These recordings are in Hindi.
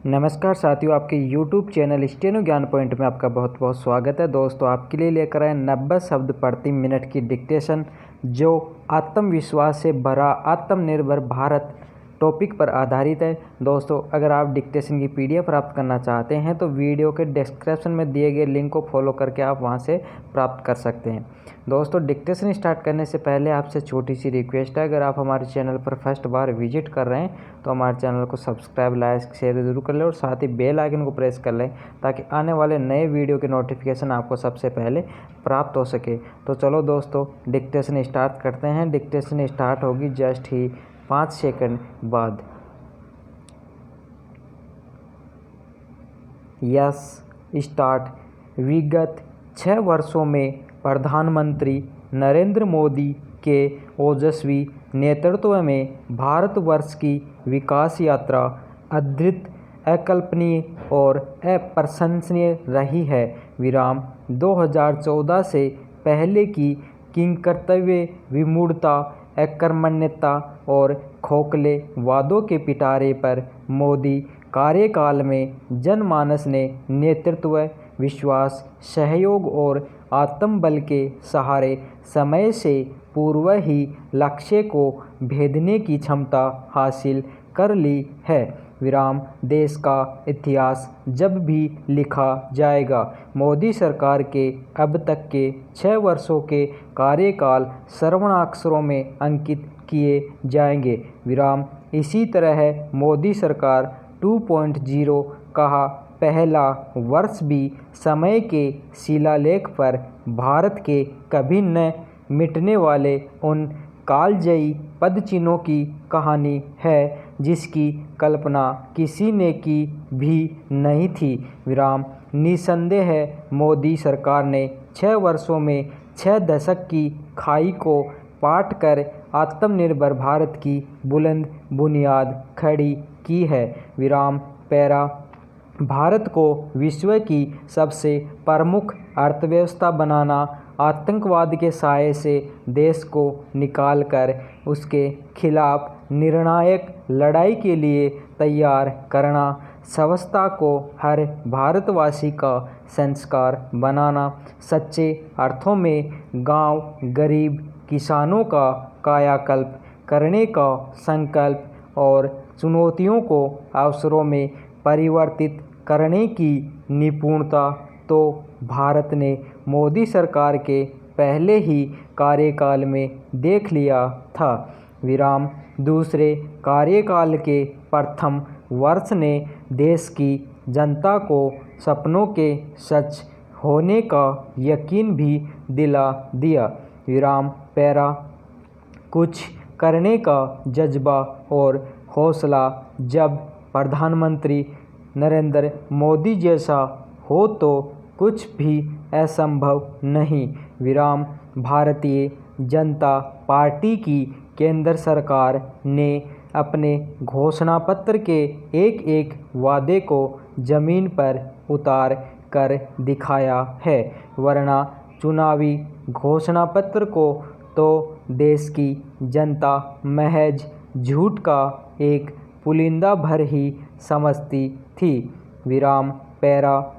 नमस्कार साथियों, आपके YouTube चैनल स्टेनो ज्ञान पॉइंट में आपका बहुत बहुत स्वागत है। दोस्तों, आपके लिए लेकर आए 90 शब्द प्रति मिनट की डिक्टेशन, जो आत्मविश्वास से भरा आत्मनिर्भर भारत टॉपिक पर आधारित है। दोस्तों, अगर आप डिक्टेशन की PDF प्राप्त करना चाहते हैं तो वीडियो के डिस्क्रिप्शन में दिए गए लिंक को फॉलो करके आप वहां से प्राप्त कर सकते हैं। दोस्तों, डिक्टेशन स्टार्ट करने से पहले आपसे छोटी सी रिक्वेस्ट है, अगर आप हमारे चैनल पर फर्स्ट बार विजिट कर रहे हैं तो हमारे चैनल को सब्सक्राइब, लाइक, शेयर ज़रूर कर लें और साथ ही बेल आइकन को प्रेस कर लें ताकि आने वाले नए वीडियो के नोटिफिकेशन आपको सबसे पहले प्राप्त हो सके। तो चलो दोस्तों, डिक्टेशन स्टार्ट करते हैं। डिक्टेशन स्टार्ट होगी जस्ट ही 5 सेकंड बाद। Yes, start. विगत 6 वर्षों में प्रधानमंत्री नरेंद्र मोदी के ओजस्वी नेतृत्व में भारतवर्ष की विकास यात्रा अद्भुत, अकल्पनीय और अप्रशंसनीय रही है। 2014 से पहले की किंकर्तव्य विमूढ़ता, अकर्मण्यता और खोखले वादों के पिटारे पर मोदी कार्यकाल में जनमानस ने नेतृत्व, विश्वास, सहयोग और आत्मबल के सहारे समय से पूर्व ही लक्ष्य को भेदने की क्षमता हासिल कर ली है। देश का इतिहास जब भी लिखा जाएगा, मोदी सरकार के अब तक के 6 वर्षों के कार्यकाल स्वर्णाक्षरों में अंकित किए जाएंगे। इसी तरह मोदी सरकार 2.0 कहा पहला वर्ष भी समय के शिलालेख पर भारत के कभी न मिटने वाले उन कालजयी पदचिन्हों की कहानी है जिसकी कल्पना किसी ने की भी नहीं थी। निसंदेह मोदी सरकार ने 6 वर्षों में 6 दशक की खाई को पाट कर आत्मनिर्भर भारत की बुलंद बुनियाद खड़ी की है। पैरा भारत को विश्व की सबसे प्रमुख अर्थव्यवस्था बनाना, आतंकवाद के साए से देश को निकालकर उसके खिलाफ निर्णायक लड़ाई के लिए तैयार करना, स्वच्छता को हर भारतवासी का संस्कार बनाना, सच्चे अर्थों में गांव गरीब किसानों का कायाकल्प करने का संकल्प और चुनौतियों को अवसरों में परिवर्तित करने की निपुणता तो भारत ने मोदी सरकार के पहले ही कार्यकाल में देख लिया था। दूसरे कार्यकाल के प्रथम वर्ष ने देश की जनता को सपनों के सच होने का यकीन भी दिला दिया। पैरा कुछ करने का जज्बा और हौसला जब प्रधानमंत्री नरेंद्र मोदी जैसा हो तो कुछ भी असंभव नहीं। भारतीय जनता पार्टी की केंद्र सरकार ने अपने घोषणा पत्र के एक एक वादे को जमीन पर उतार कर दिखाया है, वरना चुनावी घोषणा पत्र को तो देश की जनता महज झूठ का एक पुलिंदा भर ही समझती थी। पैरा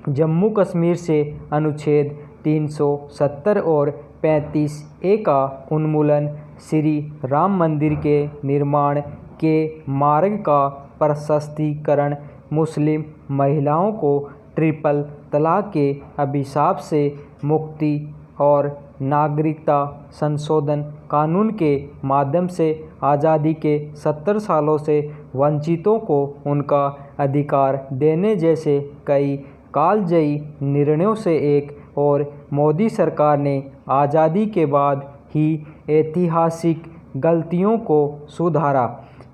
जम्मू कश्मीर से अनुच्छेद 370 और 35A का उन्मूलन, श्री राम मंदिर के निर्माण के मार्ग का प्रशस्तीकरण, मुस्लिम महिलाओं को ट्रिपल तलाक के अभिशाप से मुक्ति और नागरिकता संशोधन कानून के माध्यम से आज़ादी के 70 सालों से वंचितों को उनका अधिकार देने जैसे कई कालजयी निर्णयों से एक और मोदी सरकार ने आज़ादी के बाद ही ऐतिहासिक गलतियों को सुधारा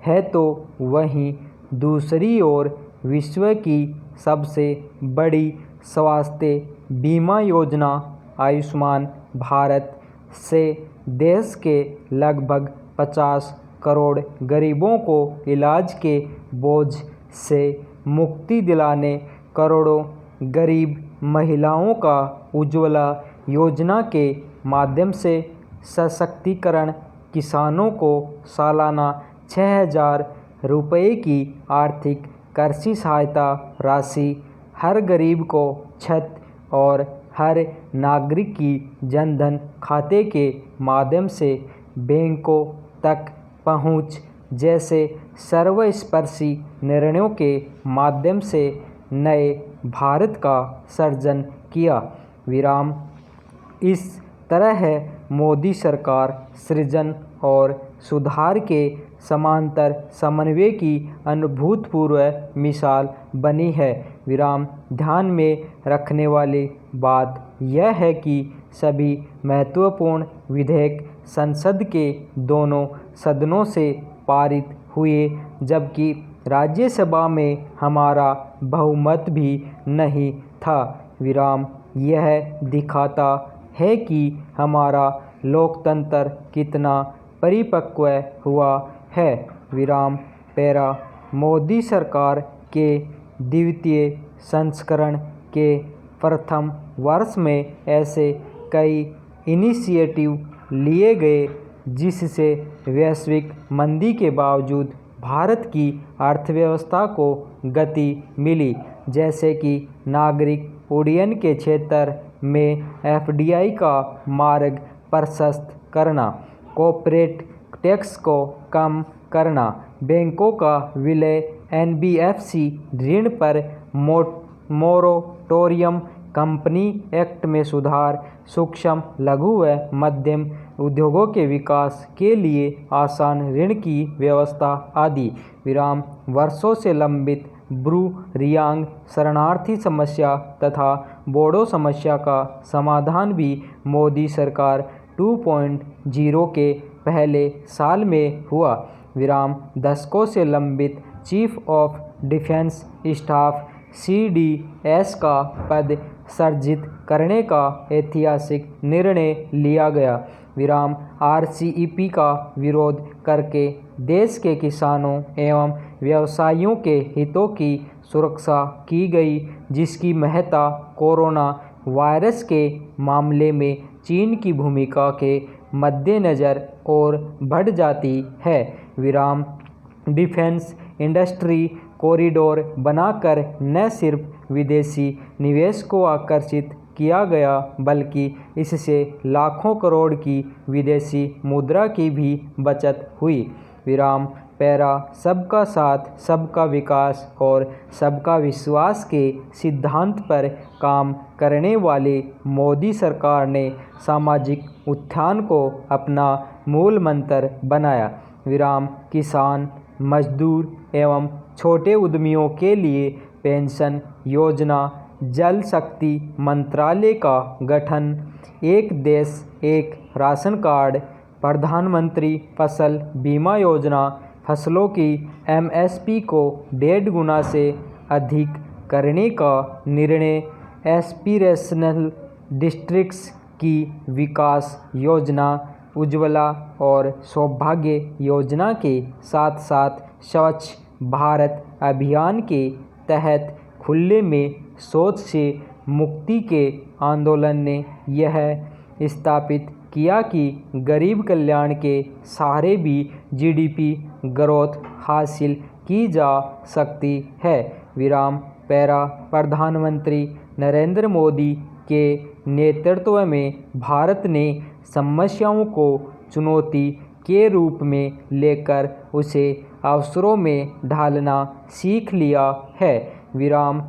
है, तो वहीं दूसरी ओर विश्व की सबसे बड़ी स्वास्थ्य बीमा योजना आयुष्मान भारत से देश के लगभग 50 करोड़ गरीबों को इलाज के बोझ से मुक्ति दिलाने, करोड़ों गरीब महिलाओं का उज्ज्वला योजना के माध्यम से सशक्तिकरण, किसानों को सालाना 6,000 रुपये की आर्थिक कृषि सहायता राशि, हर गरीब को छत और हर नागरिक की जनधन खाते के माध्यम से बैंकों तक पहुंच जैसे सर्वस्पर्शी निर्णयों के माध्यम से नए भारत का सृजन किया। विराम। इस तरह मोदी सरकार सृजन और सुधार के समांतर समन्वय की अभूतपूर्व मिसाल बनी है। विराम। ध्यान में रखने वाली बात यह है कि सभी महत्वपूर्ण विधेयक संसद के दोनों सदनों से पारित हुए, जबकि राज्यसभा में हमारा बहुमत भी नहीं था। विराम। यह दिखाता है कि हमारा लोकतंत्र कितना परिपक्व हुआ है। विराम। पैरा। मोदी सरकार के द्वितीय संस्करण के प्रथम वर्ष में ऐसे कई इनिशिएटिव लिए गए जिससे वैश्विक मंदी के बावजूद भारत की अर्थव्यवस्था को गति मिली, जैसे कि नागरिक उड्डयन के क्षेत्र में FDI का मार्ग प्रशस्त करना, कॉर्पोरेट टैक्स को कम करना, बैंकों का विलय, NBFC ऋण पर मोरेटोरियम, कंपनी एक्ट में सुधार, सूक्ष्म लघु व मध्यम उद्योगों के विकास के लिए आसान ऋण की व्यवस्था आदि। विराम। वर्षों से लंबित ब्रू रियांग शरणार्थी समस्या तथा बोडो समस्या का समाधान भी मोदी सरकार 2.0 के पहले साल में हुआ। विराम। दशकों से लंबित chief of defence staff CDS का पद सृजित करने का ऐतिहासिक निर्णय लिया गया। विराम। RCEP का विरोध करके देश के किसानों एवं व्यवसायियों के हितों की सुरक्षा की गई, जिसकी महत्ता कोरोना वायरस के मामले में चीन की भूमिका के मद्देनज़र और बढ़ जाती है। विराम। डिफेंस इंडस्ट्री कॉरिडोर बनाकर न सिर्फ विदेशी निवेश को आकर्षित किया गया, बल्कि इससे लाखों करोड़ की विदेशी मुद्रा की भी बचत हुई। विराम। पैरा। सबका साथ, सबका विकास और सबका विश्वास के सिद्धांत पर काम करने वाली मोदी सरकार ने सामाजिक उत्थान को अपना मूल मंत्र बनाया। विराम। किसान, मजदूर एवं छोटे उद्यमियों के लिए पेंशन योजना, जल शक्ति मंत्रालय का गठन, एक देश एक राशन कार्ड, प्रधानमंत्री फसल बीमा योजना, फसलों की MSP को 1.5 गुना से अधिक करने का निर्णय, एस्पिरेशनल डिस्ट्रिक्ट्स की विकास योजना, उज्ज्वला और सौभाग्य योजना के साथ साथ स्वच्छ भारत अभियान के तहत खुले में शौच से मुक्ति के आंदोलन ने यह स्थापित किया कि गरीब कल्याण के सहारे भी GDP ग्रोथ हासिल की जा सकती है। विराम। पैरा। प्रधानमंत्री नरेंद्र मोदी के नेतृत्व में भारत ने समस्याओं को चुनौती के रूप में लेकर उसे अवसरों में ढालना सीख लिया है। विराम।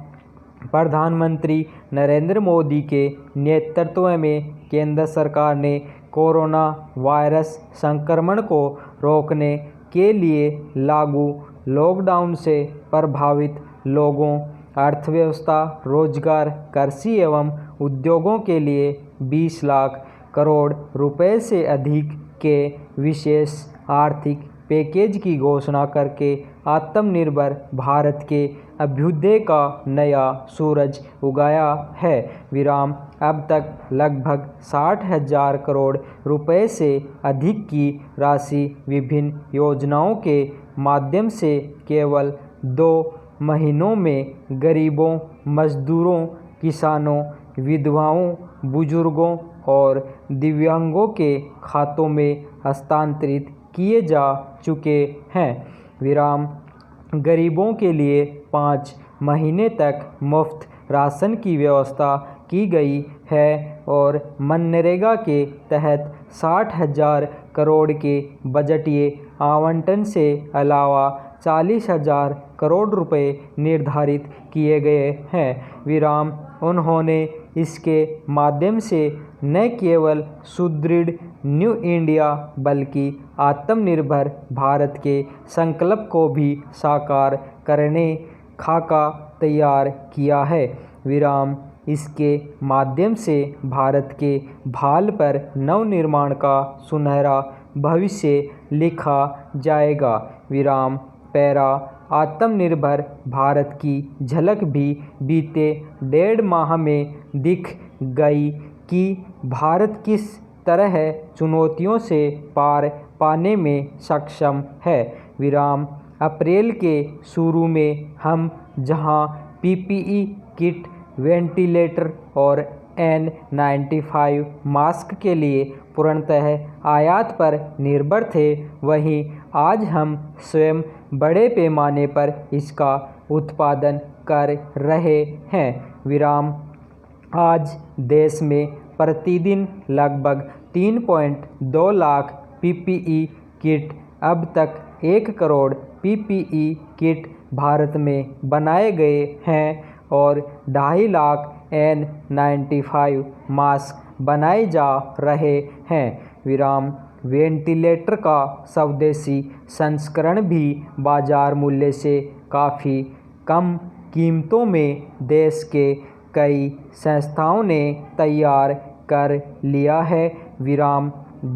प्रधानमंत्री नरेंद्र मोदी के नेतृत्व में केंद्र सरकार ने कोरोना वायरस संक्रमण को रोकने के लिए लागू लॉकडाउन से प्रभावित लोगों, अर्थव्यवस्था, रोजगार, कृषि एवं उद्योगों के लिए 20 लाख करोड़ रुपए से अधिक के विशेष आर्थिक पैकेज की घोषणा करके आत्मनिर्भर भारत के अभ्युदय का नया सूरज उगाया है। विराम। अब तक लगभग 60,000 करोड़ रुपए से अधिक की राशि विभिन्न योजनाओं के माध्यम से केवल 2 महीनों में गरीबों, मजदूरों, किसानों, विधवाओं, बुजुर्गों और दिव्यांगों के खातों में हस्तांतरित किए जा चुके हैं। विराम। गरीबों के लिए 5 महीने तक मुफ्त राशन की व्यवस्था की गई है और मनरेगा के तहत 60,000 करोड़ के बजटीय आवंटन से अलावा 40,000 करोड़ रुपए निर्धारित किए गए हैं। उन्होंने इसके माध्यम से न केवल सुदृढ़ न्यू इंडिया बल्कि आत्मनिर्भर भारत के संकल्प को भी साकार करने खाका तैयार किया है। इसके माध्यम से भारत के भाल पर नवनिर्माण का सुनहरा भविष्य लिखा जाएगा। पैरा आत्मनिर्भर भारत की झलक भी बीते 1.5 माह में दिख गई कि भारत किस तरह चुनौतियों से पार पाने में सक्षम है। अप्रैल के शुरू में हम जहां पीपीई किट, वेंटिलेटर और N95 मास्क के लिए पूर्णतः आयात पर निर्भर थे, वहीं आज हम स्वयं बड़े पैमाने पर इसका उत्पादन कर रहे हैं। आज देश में प्रतिदिन लगभग 3.2 लाख पीपीई किट, अब तक 1 करोड़ पीपीई किट भारत में बनाए गए हैं और 2.5 लाख N95 मास्क बनाए जा रहे हैं। वेंटिलेटर का स्वदेशी संस्करण भी बाजार मूल्य से काफ़ी कम कीमतों में देश के कई संस्थाओं ने तैयार कर लिया है।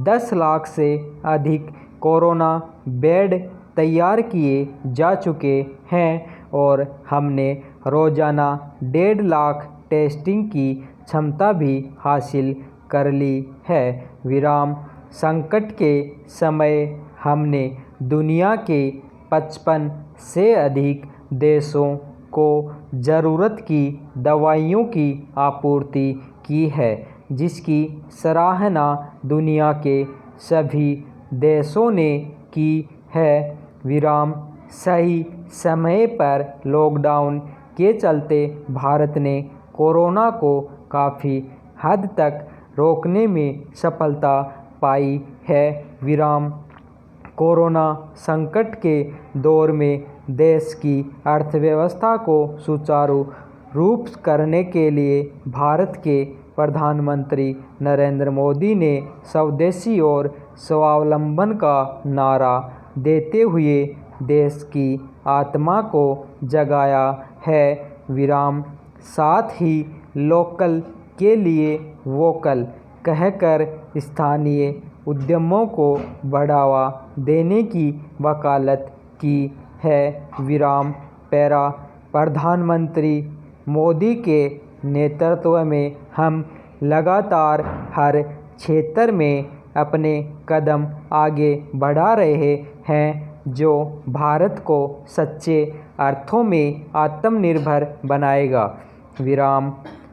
10 लाख से अधिक कोरोना बेड तैयार किए जा चुके हैं और हमने रोज़ाना 1.5 लाख टेस्टिंग की क्षमता भी हासिल कर ली है। संकट के समय हमने दुनिया के 55 से अधिक देशों को ज़रूरत की दवाइयों की आपूर्ति की है, जिसकी सराहना दुनिया के सभी देशों ने की है। सही समय पर लॉकडाउन के चलते भारत ने कोरोना को काफ़ी हद तक रोकने में सफलता पाई है। कोरोना संकट के दौर में देश की अर्थव्यवस्था को सुचारू रूप करने के लिए भारत के प्रधानमंत्री नरेंद्र मोदी ने स्वदेशी और स्वावलंबन का नारा देते हुए देश की आत्मा को जगाया है। साथ ही लोकल के लिए वोकल कहकर स्थानीय उद्यमों को बढ़ावा देने की वकालत की है। पैरा प्रधानमंत्री मोदी के नेतृत्व में हम लगातार हर क्षेत्र में अपने कदम आगे बढ़ा रहे हैं, जो भारत को सच्चे अर्थों में आत्मनिर्भर बनाएगा।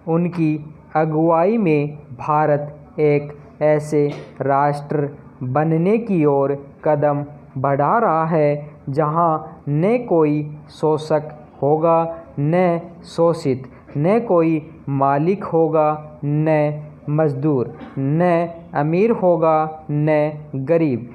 उनकी अगुवाई में भारत एक ऐसे राष्ट्र बनने की ओर कदम बढ़ा रहा है जहां न कोई शोषक होगा न शोषित, न कोई मालिक होगा न मजदूर, न अमीर होगा न गरीब।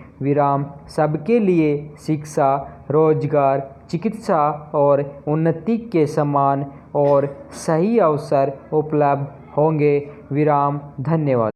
सबके लिए शिक्षा, रोजगार, चिकित्सा और उन्नति के समान और सही अवसर उपलब्ध होंगे। धन्यवाद।